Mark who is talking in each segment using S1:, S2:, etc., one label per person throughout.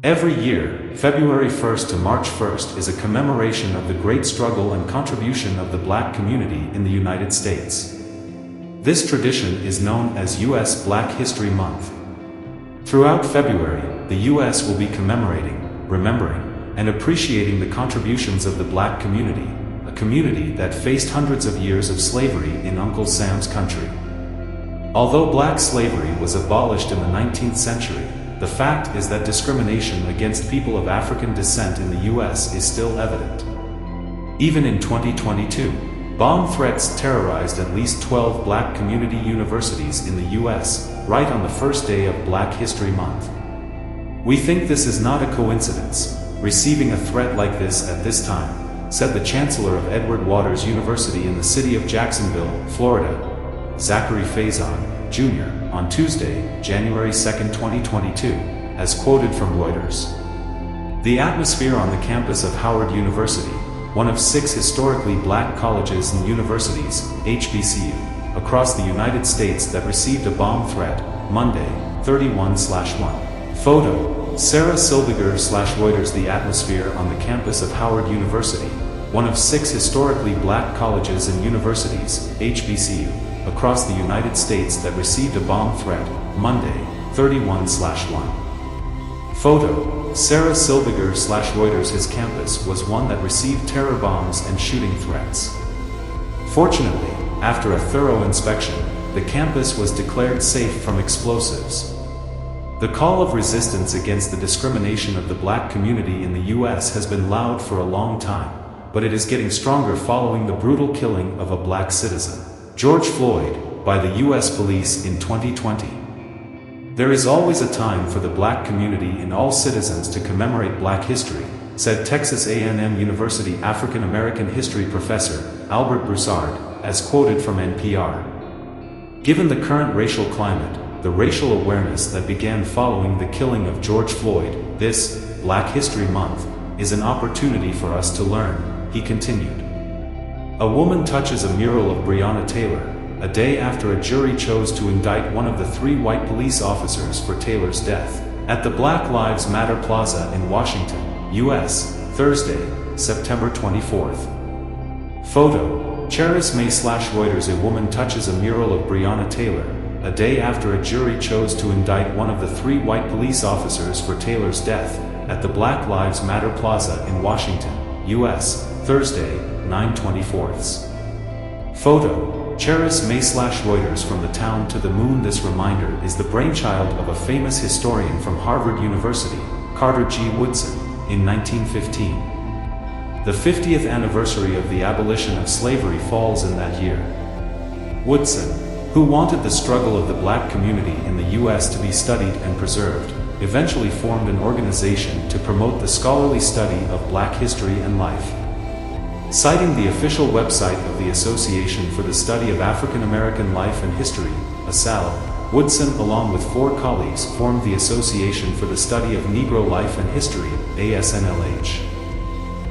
S1: Every year, February 1st to March 1st is a commemoration of the great struggle and contribution of the Black community in the United States. This tradition is known as U.S. Black History Month. Throughout February, the U.S. will be commemorating, remembering, and appreciating the contributions of the Black community, a community that faced hundreds of years of slavery in Uncle Sam's country. Although black slavery was abolished in the 19th century, the fact is that discrimination against people of African descent in the U.S. is still evident. Even in 2022, bomb threats terrorized at least 12 black community universities in the U.S., right on the first day of Black History Month. We think this is not a coincidence, receiving a threat like this at this time, said the Chancellor of Edward Waters University in the city of Jacksonville, Florida, Zachary Faison, Jr., on Tuesday, January 2, 2022, as quoted from Reuters. The atmosphere on the campus of Howard University, one of 6 historically black colleges and universities, HBCU, across the United States that received a bomb threat, Monday, 31/1. Photo, Sarah Silviger/Reuters. The atmosphere on the campus of Howard University, one of 6 historically black colleges and universities, HBCU, across the United States that received a bomb threat, Monday, 31/1. Photo, Sarah Silviger/Reuters. His campus was one that received terror bombs and shooting threats. Fortunately, after a thorough inspection, the campus was declared safe from explosives. The call of resistance against the discrimination of the black community in the U.S. has been loud for a long time, but it is getting stronger following the brutal killing of a black citizen, George Floyd, by the U.S. police in 2020. There is always a time for the black community and all citizens to commemorate black history, said Texas A&M University African American history professor, Albert Broussard, as quoted from NPR. Given the current racial climate, the racial awareness that began following the killing of George Floyd, this, Black History Month, is an opportunity for us to learn, he continued. A woman touches a mural of Breonna Taylor, a day after a jury chose to indict one of the 3 white police officers for Taylor's death, at the Black Lives Matter Plaza in Washington, U.S., Thursday, September 24th. Photo, Charis May/Reuters. A woman touches a mural of Breonna Taylor, a day after a jury chose to indict one of the 3 white police officers for Taylor's death, at the Black Lives Matter Plaza in Washington, U.S., Thursday, 9/24. Photo, Charis May/Reuters. From the town to the moon. This reminder is the brainchild of a famous historian from Harvard University, Carter G. Woodson, in 1915. The 50th anniversary of the abolition of slavery falls in that year. Woodson, who wanted the struggle of the black community in the U.S. to be studied and preserved, eventually formed an organization to promote the scholarly study of black history and life. Citing the official website of the Association for the Study of African American Life and History, ASAL, Woodson along with 4 colleagues formed the Association for the Study of Negro Life and History, ASNLH.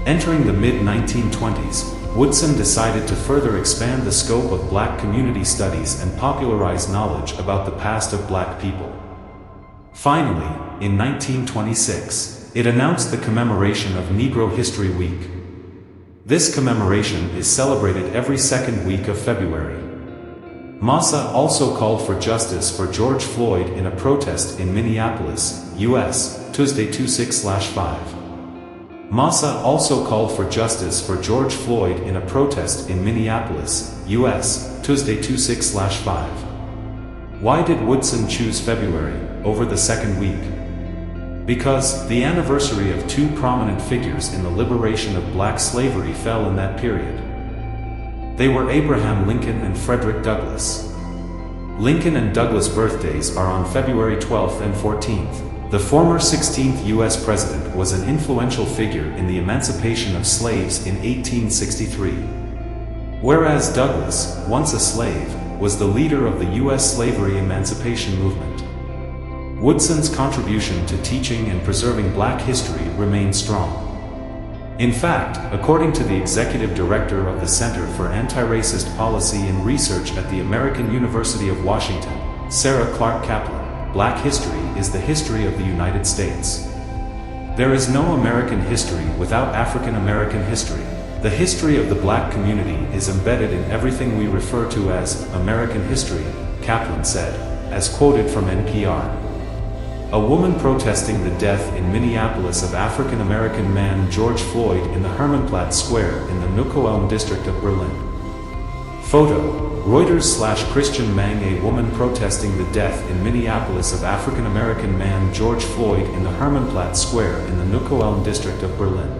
S1: Entering the mid-1920s, Woodson decided to further expand the scope of black community studies and popularize knowledge about the past of black people. Finally, in 1926, it announced the commemoration of Negro History Week. This commemoration is celebrated every second week of February. Massa also called for justice for George Floyd in a protest in Minneapolis, U.S., Tuesday 26/5. Massa also called for justice for George Floyd in a protest in Minneapolis, U.S., Tuesday 26/5. Why did Woodson choose February over the second week? Because the anniversary of 2 prominent figures in the liberation of black slavery fell in that period. They were Abraham Lincoln and Frederick Douglass. Lincoln and Douglass' birthdays are on February 12th and 14th. The former 16th U.S. president was an influential figure in the emancipation of slaves in 1863. Whereas Douglass, once a slave, was the leader of the U.S. slavery emancipation movement. Woodson's contribution to teaching and preserving black history remains strong. In fact, according to the executive director of the Center for Anti-Racist Policy and Research at the American University of Washington, Sarah Clark Kaplan, Black history is the history of the United States. There is no American history without African American history. The history of the black community is embedded in everything we refer to as American history, Kaplan said, as quoted from NPR. A woman protesting the death in Minneapolis of African American man George Floyd in the Hermannplatz Square in the Neukölln district of Berlin. Photo: Reuters/Christian Mang. A woman protesting the death in Minneapolis of African American man George Floyd in the Hermannplatz Square in the Neukölln district of Berlin.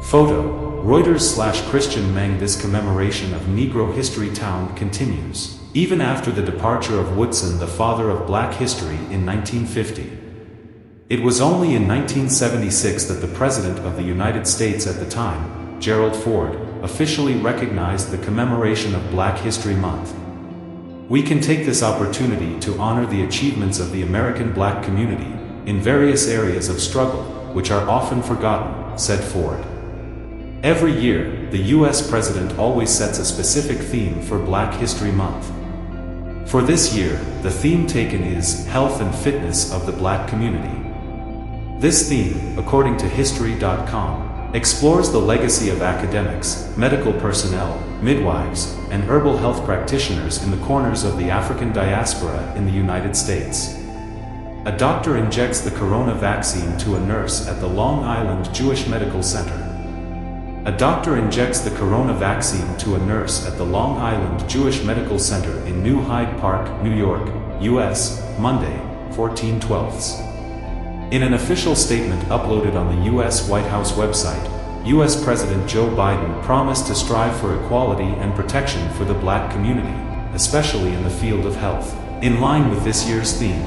S1: Photo: Reuters/Christian Mang. This commemoration of Negro History Town continues, even after the departure of Woodson, the father of black history, in 1950. It was only in 1976 that the President of the United States at the time, Gerald Ford, officially recognized the commemoration of Black History Month. We can take this opportunity to honor the achievements of the American black community in various areas of struggle, which are often forgotten, said Ford. Every year, the U.S. President always sets a specific theme for Black History Month. For this year, the theme taken is Health and Fitness of the Black Community. This theme, according to History.com, explores the legacy of academics, medical personnel, midwives, and herbal health practitioners in the corners of the African diaspora in the United States. A doctor injects the corona vaccine to a nurse at the Long Island Jewish Medical Center. A doctor injects the corona vaccine to a nurse at the Long Island Jewish Medical Center in New Hyde Park, New York, U.S., Monday, 14/12. In an official statement uploaded on the U.S. White House website, U.S. President Joe Biden promised to strive for equality and protection for the black community, especially in the field of health, in line with this year's theme.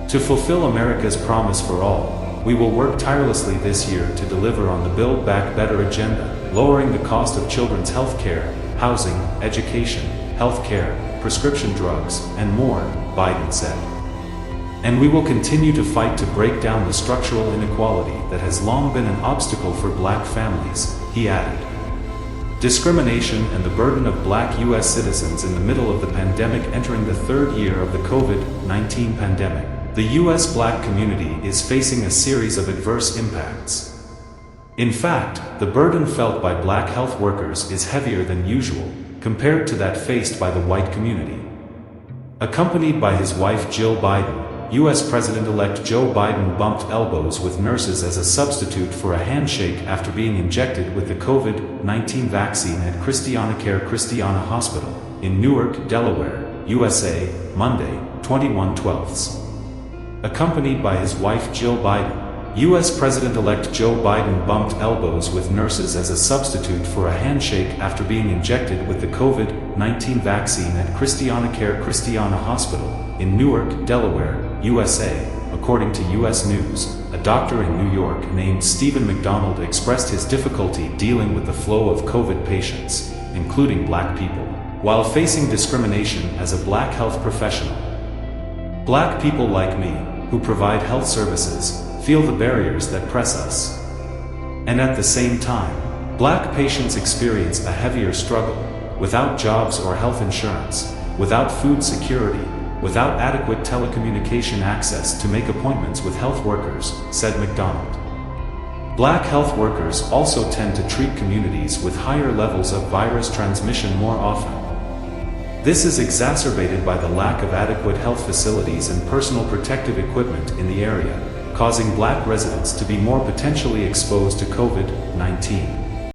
S1: To fulfill America's promise for all, we will work tirelessly this year to deliver on the Build Back Better agenda, lowering the cost of children's health care, housing, education, health care, prescription drugs, and more, Biden said. And we will continue to fight to break down the structural inequality that has long been an obstacle for black families, he added. Discrimination and the burden of black U.S. citizens in the middle of the pandemic. Entering the third year of the COVID-19 pandemic, the U.S. black community is facing a series of adverse impacts. In fact, the burden felt by black health workers is heavier than usual, compared to that faced by the white community. Accompanied by his wife Jill Biden, U.S. President-elect Joe Biden bumped elbows with nurses as a substitute for a handshake after being injected with the COVID-19 vaccine at ChristianaCare Christiana Hospital in Newark, Delaware, USA, Monday, 21/12. Accompanied by his wife Jill Biden, U.S. President-elect Joe Biden bumped elbows with nurses as a substitute for a handshake after being injected with the COVID-19 vaccine at ChristianaCare Christiana Hospital in Newark, Delaware, USA. According to U.S. News, a doctor in New York named Stephen McDonald expressed his difficulty dealing with the flow of COVID patients, including black people, while facing discrimination as a black health professional. Black people like me, who provide health services, feel the barriers that press us. And at the same time, black patients experience a heavier struggle, without jobs or health insurance, without food security, without adequate telecommunication access to make appointments with health workers, said McDonald. Black health workers also tend to treat communities with higher levels of virus transmission more often. This is exacerbated by the lack of adequate health facilities and personal protective equipment in the area, causing black residents to be more potentially exposed to COVID-19.